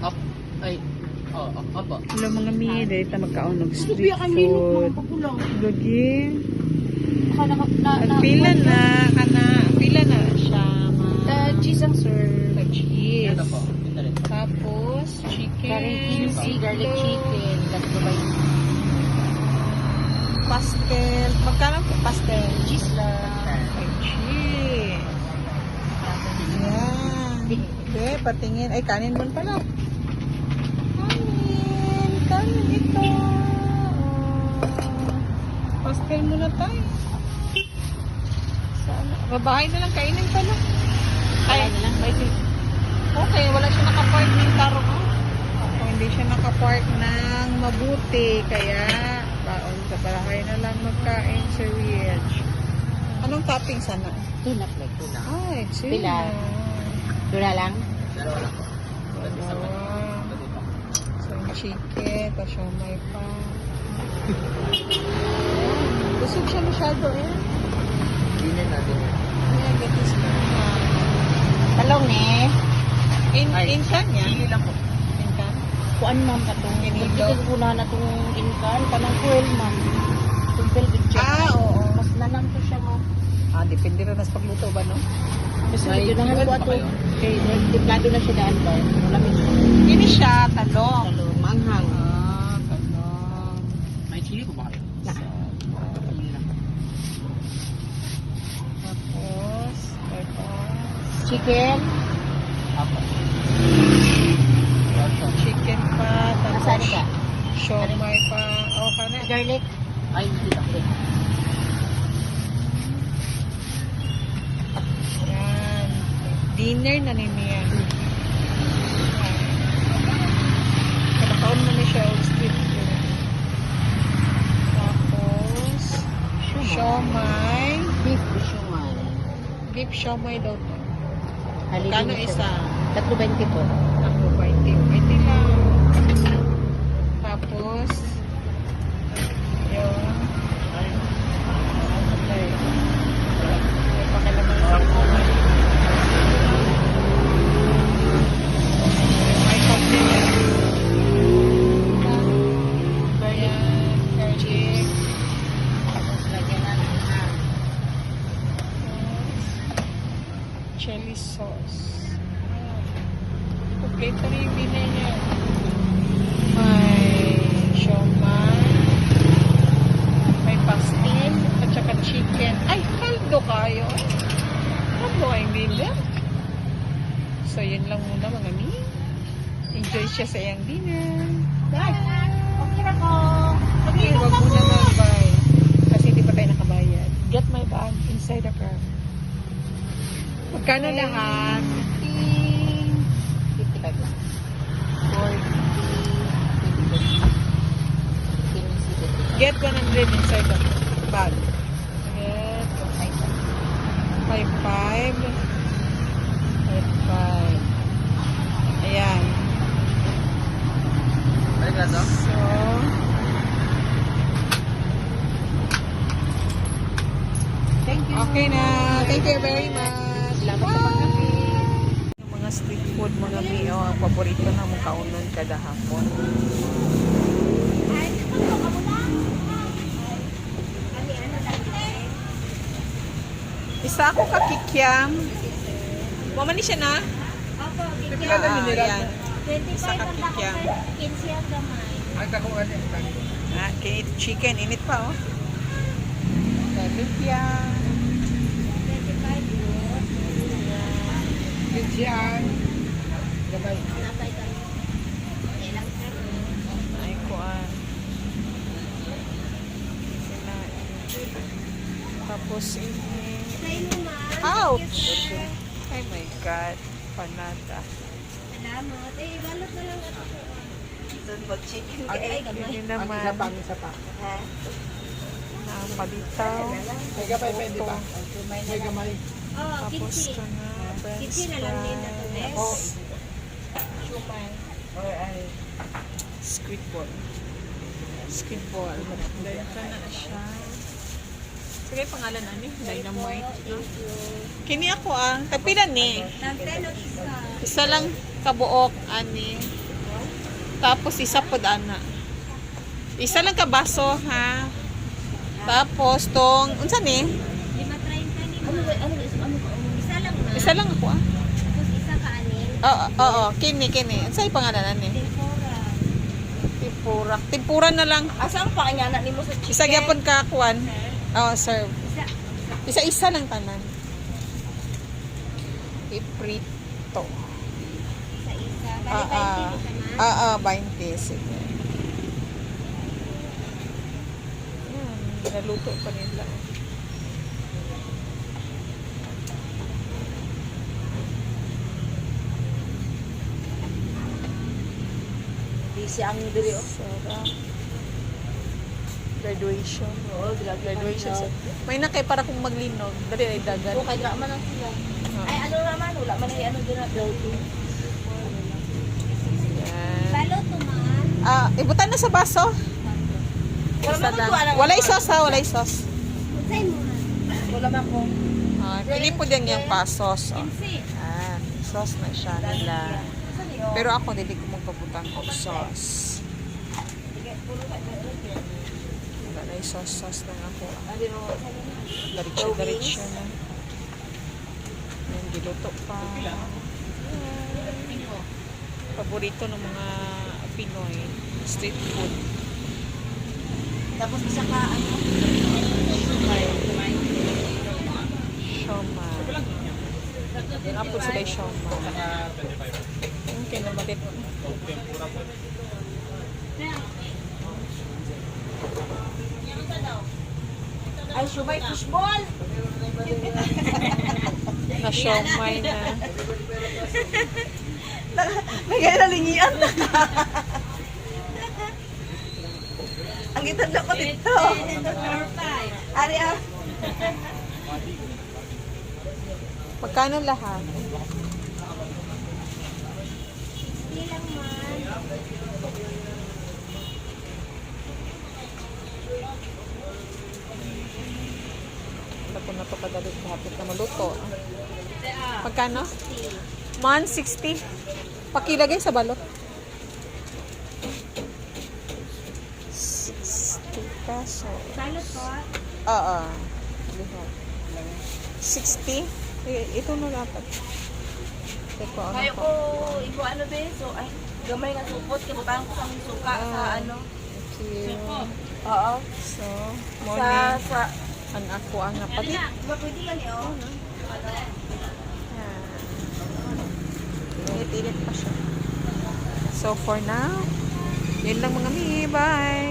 Up. Ay. Oh, apa. Hello mga mi, dahil ta magkaon og street Biya kang linok mga food. pagulang. Lagi. Pila Pila na siya. cheese ang sir. Cheese. Ito po. Ito rin. Tapos, chicken. Curry kimchi, garlic chicken. Tapos babay. Pastel. Magkano po pastel? Cheese lang. Ay, cheese. Yan. Okay, patingin. Ay, kanin mo pala. Kanin ito. Pastel muna tayo. Sana. Babahay na lang kainin pala. Ay, Kaya na lang. okay, wala siya nakapark ng taro. Oh, hindi siya nakapark ng mabuti. Kaya, baon sa bahay na lang magkain sa Ridge. Anong topping sana? Tuna plate. Tuna. Ay, sila. Pila. Tuna lang. Dalawa lang po. Ito isa pa. Dalawa. Ito dito. So, chicken, tapos siomay pa. Busog siya masyado eh. Dinner natin yan. Ayan, get this one. Talong eh. Insan niya? Hindi lang po. Insan? Kuan ma'am katong. Kinilaw. Hindi ko na itong inkan. Kanang kuel ma'am. Tumpel bitchet. Oo. Mas nanam ko siya ma'am. Depende rin sa pagluto ba, no? Kasi May medyo nahan iwan ko pa ato. kayo? Kay tiplado na siya daan ba. Malamig siya. Ini siya, talong. Talong. Manghang. Talong. May chili po ba kayo? Na. Chili lang po. Tapos, ito. Chicken. Apo. Chicken pa. Nasaan Tapos, ka? siomay pa. O, ka na. Garlic. Ay, hindi lang po. Yan. Dinner na ni Mia. Kalakaon mo na siya o street food. Tapos, siomay. Beef shumai. Beef siomay daw to. Halili Kano siya. isa? 3.20 po. Ako, 20. 20 lang. Tapos, yung may pakilaman sa siomay. May cocktail. Ayan, garlic. Tapos lagyan natin ng Chili sauce. Okay, ito rin yung binay niya. May siomay. May pastel. At saka chicken. Ay, kaldo kayo. Kaldo kayong dinner. So, yun lang muna mga mi. Enjoy siya sa iyang dinner. Bye! Okay na ko. Okay, wag muna mag-buy. Kasi hindi pa tayo nakabayad. Get my bag inside the car. Magkano lahat? 55 lang. 40. Get 100 inside the bag. Get 55. 55. Ayan. Balik na to? So, Thank you. okay na. Thank you very much. Salamat sa pagkapi. Yung mga street food, mga miyo, ang paborito na mong kaunon kada hapon. Isa ako kakikyam. Mama ni siya na? Pipila na mineral. Yan. 25 Isa ang kakikyam. bako, 15 ang gamay. Kinit chicken. Init pa, oh. Lumpia. 25 yun. Gabay. Napay ka. Ilang sir? Ay, kuan. Tapos, ini. Try mo ma. Ouch! Oh my God. Panata. Salamat. Eh, balot na lang ako. Mag-chicken Hindi naman. Isa pa. Ang palitaw. May gabay pwede ba? May gamay. Oh, Tapos kimchi. ito na. French Kimchi na lang din na to, bes. fries. Shumai. Or ay. Squid ball. Squid ball. Dahil ka na siya. Sige, pangalan ani? Dynamite. No? Kini ako ang. Tagpila ni. Nagteno isa. Isa lang kabuok ani. Tapos isa po ana. Isa lang ka baso ha. Tapos tong unsa ni? 5.30 ni ma. Isa lang na. Isa lang ako ah. Tapos isa ka anin. Oo, kini. Unsay pangalan ni? Tempura. Tempura na lang. Asa ang paanyana nimo sa chicken? Isa gyapon ka kuan. Oh, serve. Isa. Isa lang tanan. Iprito. Isa. Bali 20 isa ma. 20. Sige. Yan, naluto pa nila. Busy ang diri oh. Sarap. Graduation. Oo, Graduation. May na kay para kung maglinog. Dali ay dagat. So kay drama lang sila. Ay ano naman, wala man ay ano dira building. Yan. Balot to man. Ibutan na sa baso. Wala Isa man lang. ko alam. Walay sauce ha, walay sauce. Unsay mo man. Wala man ko. Pili po din yung pasos. Oh. MC. Sauce na siya nila. Saan niyo? Pero ako, hindi ko magpabutang ng sauce. Wala na yung sauce lang ako. Andi no. Diretso na. Yung giluto pa. Paborito ng mga Pinoy. Street food. Tapos isa ka ano? Siomai. Napod sila yung siomai. Yung kinamatit. Ay, shumay fishball. Na siomai na. Nagaya na lingian na. Ang gitanda ko dito. Ari ah. Magkano lahat? Hindi lang man. Wala ko na ito kadali kahapit na maluto. Magkano? 160. Pakilagay sa balot. 60 pesos. Balot po. Oo. 60? Ito na dapat. Teko, ano Kayo pa? ko, ibo ano be? So, ay, gamay nga supot. Kibutan ko sa aming suka sa ano. Okay. Oo. So, Sa, morning. sa, Ang ako ang napalit. diba pwede yan eh, oh. Init-init pa siya. So, for now, yun lang mga mi. Bye!